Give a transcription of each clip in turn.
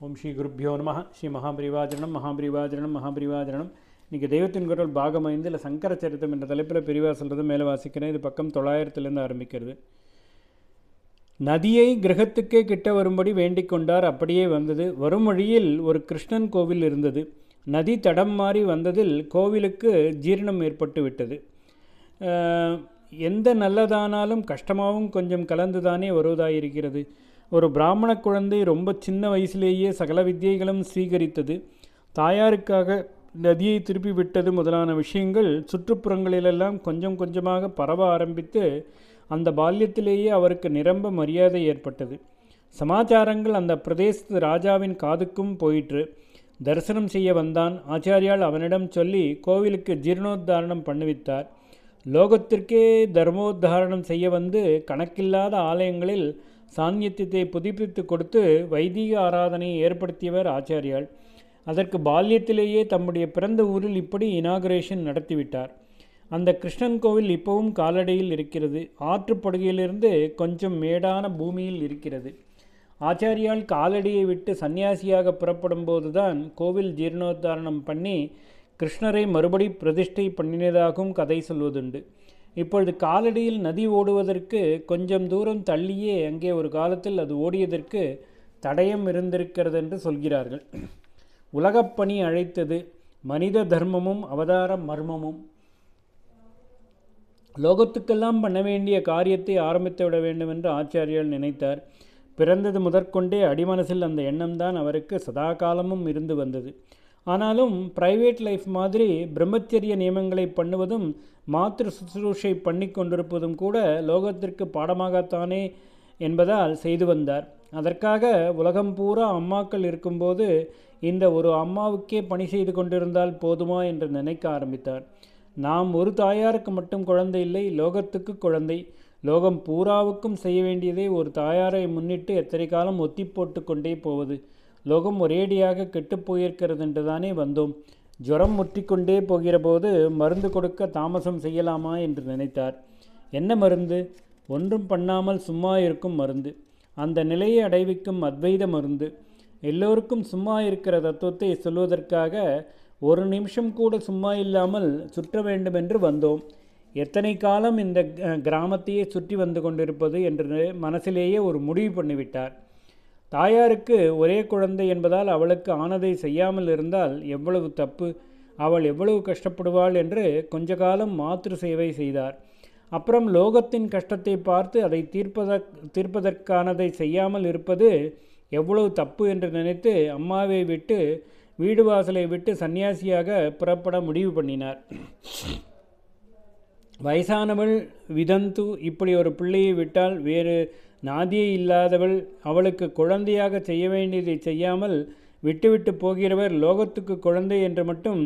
ஓம் ஸ்ரீ குருப்பியோ நம. ஸ்ரீ மகாபிரிவாஜனம் மகாபிரிவாஜனம் மகாபிரிவாஜனம். இன்றைக்கி தெய்வத்தின் குரல் பாகம் 5 இல்லை சங்கர சரித்தம் என்ற தலைப்பில் பிரிவா சொல்கிறது மேலே வாசிக்கிறேன். இது பக்கம் 900 ஆரம்பிக்கிறது. நதியை கிரகத்துக்கே கிட்ட வரும்படி வேண்டிக் கொண்டார். அப்படியே வந்தது. வரும் வழியில் ஒரு கிருஷ்ணன் கோவில் இருந்தது. நதி தடம் மாறி வந்ததில் கோவிலுக்கு ஜீரணம் ஏற்பட்டு விட்டது. எந்த நல்லதானாலும் கஷ்டமாகவும் கொஞ்சம் கலந்துதானே வருவதாயிருக்கிறது. ஒரு பிராமண குழந்தை ரொம்ப சின்ன வயசிலேயே சகல வித்தியைகளும் ஸ்வீகரித்தது. தாயாருக்காக நதியை திருப்பி விட்டது முதலான விஷயங்கள் சுற்றுப்புறங்களிலெல்லாம் கொஞ்சம் கொஞ்சமாக பரவ ஆரம்பித்து அந்த பால்யத்திலேயே அவருக்கு நிரம்ப மரியாதை ஏற்பட்டது. சமாச்சாரங்கள் அந்த பிரதேசத்து ராஜாவின் காதுக்கும் போயிற்று. தரிசனம் செய்ய வந்தான். ஆச்சாரியால் அவனிடம் சொல்லி கோவிலுக்கு ஜீர்ணோத்தாரணம் பண்ணுவித்தார். லோகத்திற்கே தர்மோத்தாரணம் செய்ய வந்து கணக்கில்லாத ஆலயங்களில் சாநித்தியத்தை புதுப்பித்து கொடுத்து வைதிக ஆராதனையை ஏற்படுத்தியவர் ஆச்சாரியால். அதற்கு பால்யத்திலேயே தம்முடைய பிறந்த ஊரில் இப்படி இனாகுரேஷன் நடத்திவிட்டார். அந்த கிருஷ்ணன் கோவில் இப்பவும் காலடியில் இருக்கிறது. ஆற்றுப்படுகையிலிருந்து கொஞ்சம் மேடான பூமியில் இருக்கிறது. ஆச்சாரியால் காலடியை விட்டு சன்னியாசியாக புறப்படும் போதுதான் கோவில் ஜீர்ணோத்தாரணம் பண்ணி கிருஷ்ணரை மறுபடி பிரதிஷ்டை பண்ணினதாகவும் கதை சொல்வதுண்டு. இப்பொழுது காலடியில் நதி ஓடுவதற்கு கொஞ்சம் தூரம் தள்ளியே அங்கே ஒரு காலத்தில் அது ஓடியதற்கு தடயம் இருந்திருக்கிறது என்று சொல்கிறார்கள். உலகப்பணி அழைத்தது. மனித தர்மமும் அவதார மர்மமும். லோகத்துக்கெல்லாம் பண்ண வேண்டிய காரியத்தை ஆரம்பித்து விட வேண்டும் என்று ஆச்சாரியால் நினைத்தார். பிறந்தது முதற்கொண்டே அடிமனசில் அந்த எண்ணம்தான் அவருக்கு சதா காலமும் இருந்து வந்தது. ஆனாலும் பிரைவேட் லைஃப் மாதிரி பிரம்மச்சரிய நியமங்களை பண்ணுவதும் மாத்திரு சுசுரூஷை பண்ணி கொண்டிருப்பதும் கூட லோகத்திற்கு பாடமாகத்தானே என்பதால் செய்து வந்தார். அதற்காக உலகம் பூரா அம்மாக்கள் இருக்கும்போது இந்த ஒரு அம்மாவுக்கே பணி செய்து கொண்டிருந்தால் போதுமா என்று நினைக்க ஆரம்பித்தார். நாம் ஒரு தாயாருக்கு மட்டும் குழந்தை இல்லை, லோகத்துக்கு குழந்தை. லோகம் பூராவுக்கும் செய்ய வேண்டியதை ஒரு தாயாரை முன்னிட்டு எத்தனை காலம் ஒத்தி போட்டு கொண்டே போவது? லோகம் ஒரேடியாக கெட்டுப்போயிருக்கிறது என்று தானே வந்தோம். ஜுரம் முற்றிக்கொண்டே போகிற போது மருந்து கொடுக்க தாமசம் செய்யலாமா என்று நினைத்தார். என்ன மருந்து? ஒன்றும் பண்ணாமல் சும்மா இருக்கும் மருந்து. அந்த நிலையை அடைவிக்கும் அத்வைத மருந்து. எல்லோருக்கும் சும்மா இருக்கிற தத்துவத்தை சொல்வதற்காக ஒரு நிமிஷம் கூட சும்மா இல்லாமல் சுற்ற வேண்டும் என்று வந்தோம். எத்தனை காலம் இந்த கிராமத்தையே சுற்றி வந்து கொண்டிருப்பது என்று மனசிலேயே ஒரு முடிவு பண்ணிவிட்டார். தாயாருக்கு ஒரே குழந்தை என்பதால் அவளுக்கு ஆனதை செய்யாமல் இருந்தால் எவ்வளவு தப்பு, அவள் எவ்வளவு கஷ்டப்படுவாள் என்று கொஞ்ச காலம் மாத்திரு சேவை செய்தார். அப்புறம் லோகத்தின் கஷ்டத்தை பார்த்து அதை தீர்ப்பதற்கானதை செய்யாமல் இருப்பது எவ்வளவு தப்பு என்று நினைத்து அம்மாவை விட்டு வீடு வாசலை விட்டு சன்னியாசியாக புறப்பட முடிவு பண்ணினார். வயசானவள் விதந்து இப்படி ஒரு பிள்ளையை விட்டால் வேறு நாதியே இல்லாதவள், அவளுக்கு குழந்தையாக செய்ய வேண்டியதை செய்யாமல் விட்டுவிட்டு போகிறவர் லோகத்துக்கு குழந்தை என்று மட்டும்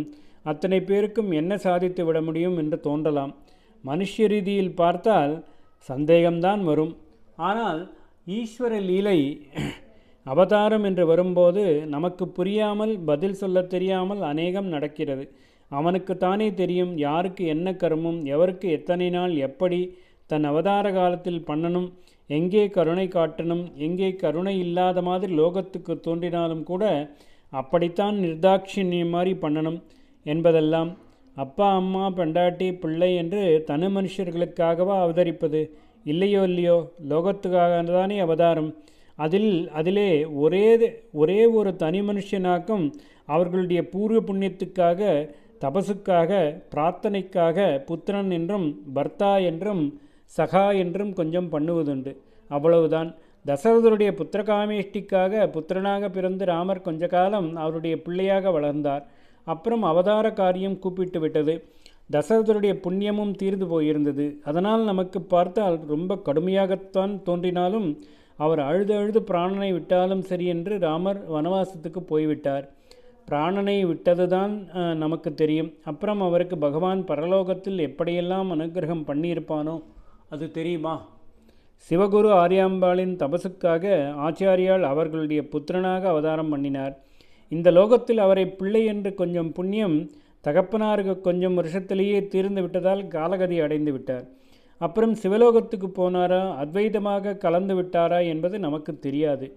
அத்தனை பேருக்கும் என்ன சாதித்து விட முடியும் என்று தோன்றலாம். மனுஷ ரீதியில் பார்த்தால் சந்தேகம்தான் வரும். ஆனால் ஈஸ்வர லீலை அவதாரம் என்று வரும்போது நமக்கு புரியாமல் பதில் சொல்ல தெரியாமல் அநேகம் நடக்கிறது. அவனுக்குத்தானே தெரியும் யாருக்கு என்ன கர்மம், எவருக்கு எத்தனை நாள் எப்படி தன் அவதார காலத்தில் பண்ணணும், எங்கே கருணை காட்டணும், எங்கே கருணை இல்லாத மாதிரி லோகத்துக்கு தோன்றினாலும் கூட அப்படித்தான் நிர்தாட்சிணியம் மாதிரி பண்ணணும் என்பதெல்லாம். அப்பா அம்மா பெண்டாட்டி பிள்ளை என்று தனி மனுஷர்களுக்காகவா அவதரிப்பது? இல்லையோ லோகத்துக்காக தானே அவதாரம். அதிலே ஒரே ஒரு தனி மனுஷனாக்கும் அவர்களுடைய பூர்வ புண்ணியத்துக்காக, தபசுக்காக, பிரார்த்தனைக்காக புத்திரன் என்றும் பர்த்தா என்றும் சகா என்றும் கொஞ்சம் பண்ணுவதுண்டு. அவ்வளவுதான். தசரதருடைய புத்திரகாமேஷ்டிக்காக புத்திரனாக பிறந்து ராமர் கொஞ்ச காலம் அவருடைய பிள்ளையாக வளர்ந்தார். அப்புறம் அவதார காரியம் கூப்பிட்டு விட்டது. தசரதருடைய புண்ணியமும் தீர்ந்து போயிருந்தது. அதனால் நமக்கு பார்த்தால் ரொம்ப கடுமையாகத்தான் தோன்றினாலும் அவர் அழுது பிராணனை விட்டாலும் சரி என்று ராமர் வனவாசத்துக்கு போய்விட்டார். பிராணனை விட்டதுதான் நமக்கு தெரியும். அப்புறம் அவருக்கு பகவான் பரலோகத்தில் எப்படியெல்லாம் அனுகிரகம் பண்ணியிருப்பானோ அது தெரியுமா? சிவகுரு ஆரியாம்பாளின் தபசுக்காக ஆச்சாரியால் அவர்களுடைய புத்திரனாக அவதாரம் பண்ணினார். இந்த லோகத்தில் அவரை பிள்ளை என்று கொஞ்சம் புண்ணியம் தகப்பனாருக்கு கொஞ்சம் வருஷத்திலேயே தீர்ந்து விட்டதால் காலகதி அடைந்து விட்டார். அப்புறம் சிவலோகத்துக்கு போனாரா, அத்வைதமாக கலந்து விட்டாரா என்பது நமக்கு தெரியாது.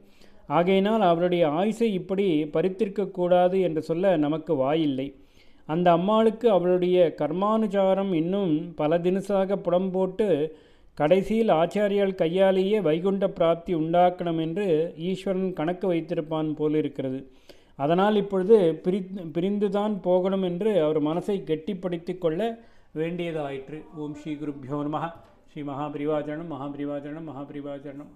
ஆகையினால் அவருடைய ஆயுசை இப்படி பறித்திருக்கக்கூடாது என்று சொல்ல நமக்கு வாயில்லை. அந்த அம்மாளுக்கு அவளுடைய கர்மானுசாரம் இன்னும் பல தினசாக புடம்போட்டு கடைசியில் ஆச்சாரியால் கையாலேயே வைகுண்ட பிராப்தி உண்டாக்கணும் என்று ஈஸ்வரன் கணக்கு வைத்திருப்பான் போலிருக்கிறது. அதனால் இப்பொழுது பிரிந்துதான் போகணும் என்று அவர் மனசை கெட்டிப்படுத்தி கொள்ள வேண்டியதாயிற்று. ஓம் ஸ்ரீ குருப்யோ நமஹ. ஸ்ரீ மகாபிரிவாச்சரணம் மகாபிரிவாச்சரணம் மகாபிரிவாச்சரணம்.